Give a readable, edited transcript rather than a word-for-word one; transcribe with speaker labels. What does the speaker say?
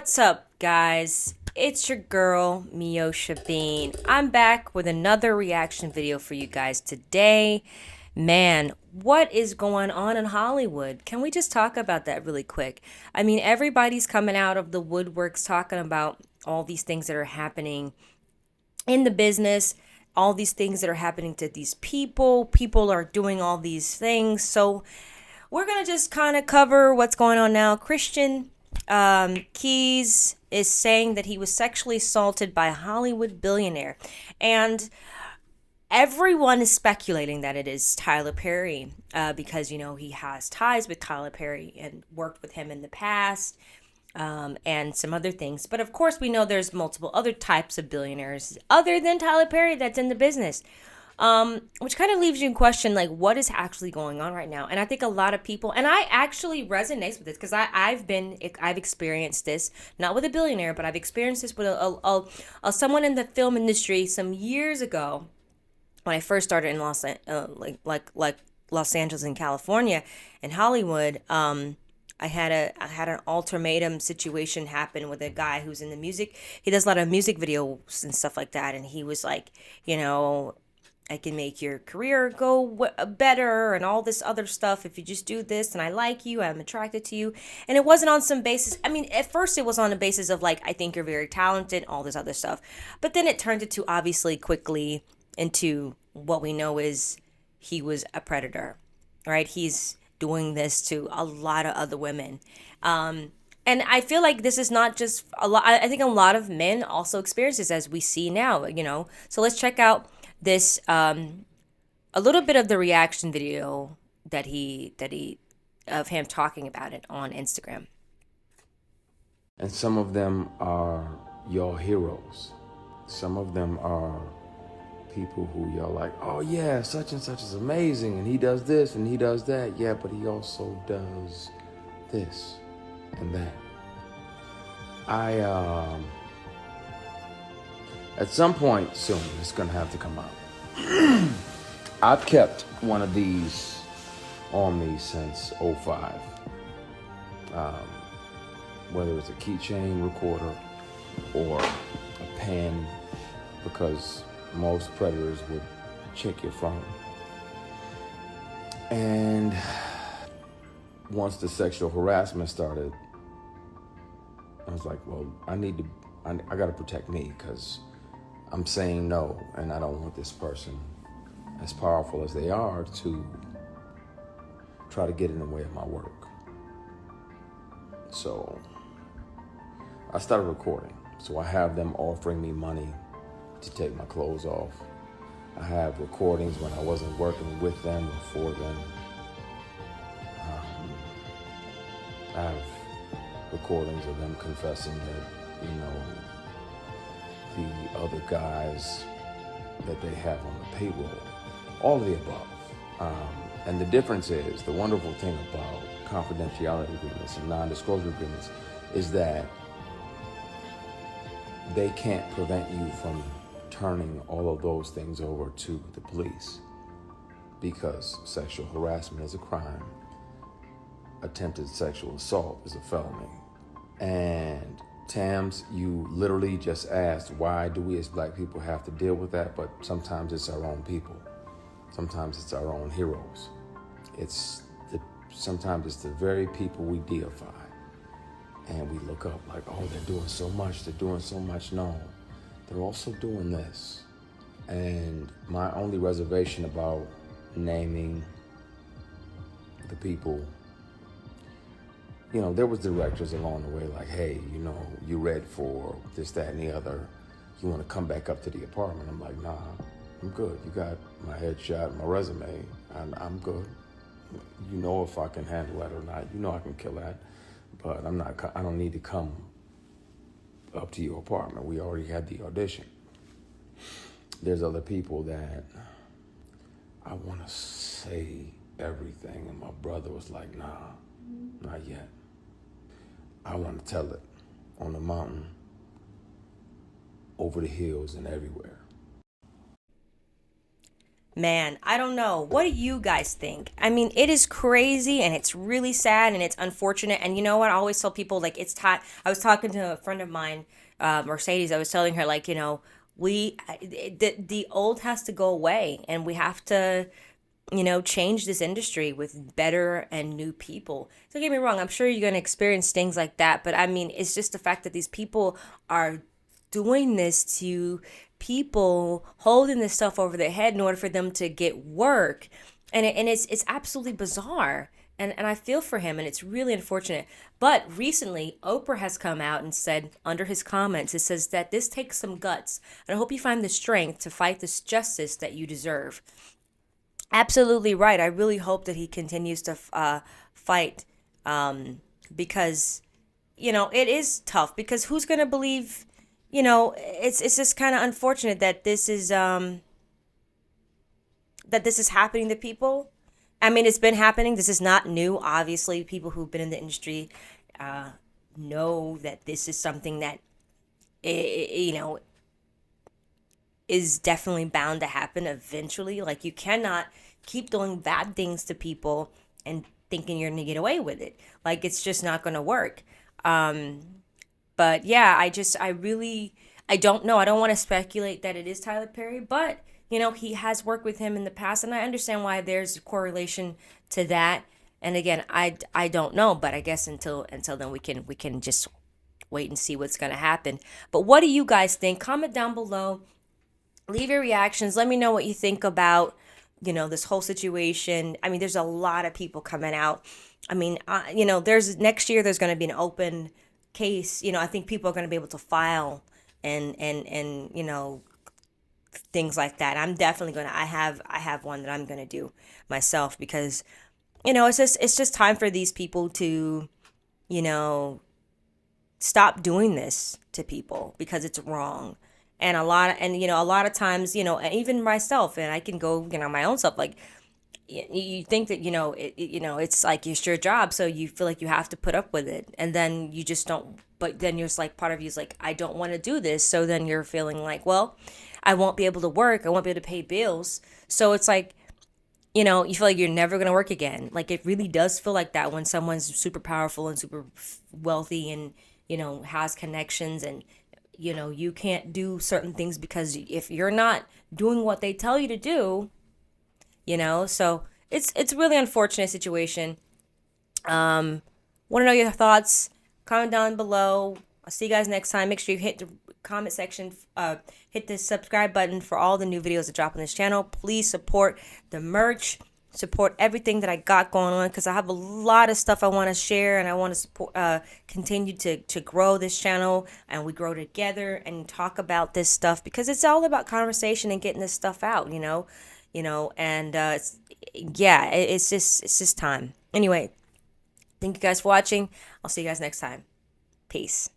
Speaker 1: What's up, guys? It's your girl, Meosha Bean. I'm back with another reaction video for you guys today. Man, what is going on in Hollywood? Can we just talk about that really quick? I mean, everybody's coming out of the woodworks talking about all these things that are happening in the business, all these things that are happening to these people. People are doing all these things. So, we're going to just kind of cover what's going on now. Christian Keys is saying that he was sexually assaulted by a Hollywood billionaire. And everyone is speculating that it is Tyler Perry because, you know, he has ties with Tyler Perry and worked with him in the past. And some other things. But of course, we know there's multiple other types of billionaires other than Tyler Perry that's in the business. Which kind of leaves you in question, like, what is actually going on right now? And I think a lot of people, and I actually resonate with this because I've experienced this, not with a billionaire, but I've experienced this with someone in the film industry some years ago when I first started in Los Angeles in California, in Hollywood. I had an ultimatum situation happen with a guy who's in the music. He does a lot of music videos and stuff like that, and he was like, you know, I can make your career go better and all this other stuff if you just do this, and I like you, I'm attracted to you. And it wasn't on some basis. I mean, at first it was on the basis of like, I think you're very talented, all this other stuff. But then it turned into obviously quickly into what we know is he was a predator, right? He's doing this to a lot of other women. And I feel like this is not just a lot. I think a lot of men also experience this, as we see now, you know. So let's check out this a little bit of the reaction video that he of him talking about it on Instagram.
Speaker 2: And some of them are your heroes. Some of them are people who you're like, oh yeah, such and such is amazing, and he does this and he does that. Yeah, but he also does this and that. At some point soon, it's gonna have to come out. I've kept one of these on me since '05. Whether it's a keychain recorder or a pen, because most predators would check your phone. And once the sexual harassment started, I was like, well, I gotta protect me, because I'm saying no, and I don't want this person, as powerful as they are, to try to get in the way of my work. So I started recording. So I have them offering me money to take my clothes off. I have recordings when I wasn't working with them or for them. I have recordings of them confessing that, you know, the other guys that they have on the payroll, all of the above. And the difference is, the wonderful thing about confidentiality agreements and non-disclosure agreements is that they can't prevent you from turning all of those things over to the police, because sexual harassment is a crime. Attempted sexual assault is a felony. And Tams, you literally just asked, why do we as Black people have to deal with that? But sometimes it's our own people. Sometimes it's our own heroes. Sometimes it's the very people we deify. And we look up like, oh, they're doing so much, they're doing so much. No, they're also doing this. And my only reservation about naming the people, you know, there was directors along the way like, hey, you know, you read for this, that, and the other. You want to come back up to the apartment? I'm like, nah, I'm good. You got my headshot, my resume, and I'm good. You know if I can handle that or not. You know I can kill that, but I don't need to come up to your apartment. We already had the audition. There's other people that I want to say everything, and my brother was like, nah, not yet. I want to tell it on the mountain, over the hills, and everywhere.
Speaker 1: Man, I don't know. What do you guys think? I mean, it is crazy and it's really sad and it's unfortunate. And you know what? I always tell people like it's time. I was talking to a friend of mine, Mercedes. I was telling her like, the old has to go away and we have to, change this industry with better and new people. Don't get me wrong. I'm sure you're going to experience things like that. But I mean, it's just the fact that these people are doing this to people, holding this stuff over their head in order for them to get work. And it's absolutely bizarre. And I feel for him, and it's really unfortunate. But recently, Oprah has come out and said, under his comments, it says that this takes some guts. And I hope you find the strength to fight this justice that you deserve. Absolutely right. I really hope that he continues to fight, because it is tough. Because who's going to believe? It's just kind of unfortunate that this is happening to people. I mean, it's been happening. This is not new. Obviously, people who've been in the industry uh, know that this is something that you know is definitely bound to happen eventually. Like you cannot keep doing bad things to people and thinking you're gonna get away with it. Like it's just not gonna work. Um, but yeah, I don't know. I don't want to speculate that it is Tyler Perry, but he has worked with him in the past, and I understand why there's a correlation to that. And again, I don't know, but I guess until then we can just wait and see what's gonna happen. But what do you guys think? Comment down below. Leave your reactions. Let me know what you think about this whole situation. I mean, there's a lot of people coming out. I mean, there's next year there's going to be an open case. I think people are going to be able to file and things like that. I'm definitely going to I have one that I'm going to do myself because it's just time for these people to you know stop doing this to people because it's wrong. And a lot of times, and even myself, and I can go, my own self, like you think that it's like it's your job, so you feel like you have to put up with it, and then you just don't. But then you're just like, part of you is like, I don't want to do this, so then you're feeling like, well, I won't be able to work, I won't be able to pay bills, so it's like, you feel like you're never going to work again. Like it really does feel like that when someone's super powerful and super wealthy and has connections, and you can't do certain things because if you're not doing what they tell you to do, so it's really unfortunate situation. Want to know your thoughts? Comment down below. I'll see you guys next time. Make sure you hit the comment section, hit the subscribe button for all the new videos that drop on this channel. Please support the merch, support everything that I got going on, because I have a lot of stuff I want to share, and I want to support, continue to grow this channel, and we grow together and talk about this stuff, because it's all about conversation and getting this stuff out, and yeah, it's just time. Anyway, thank you guys for watching. I'll see you guys next time. Peace.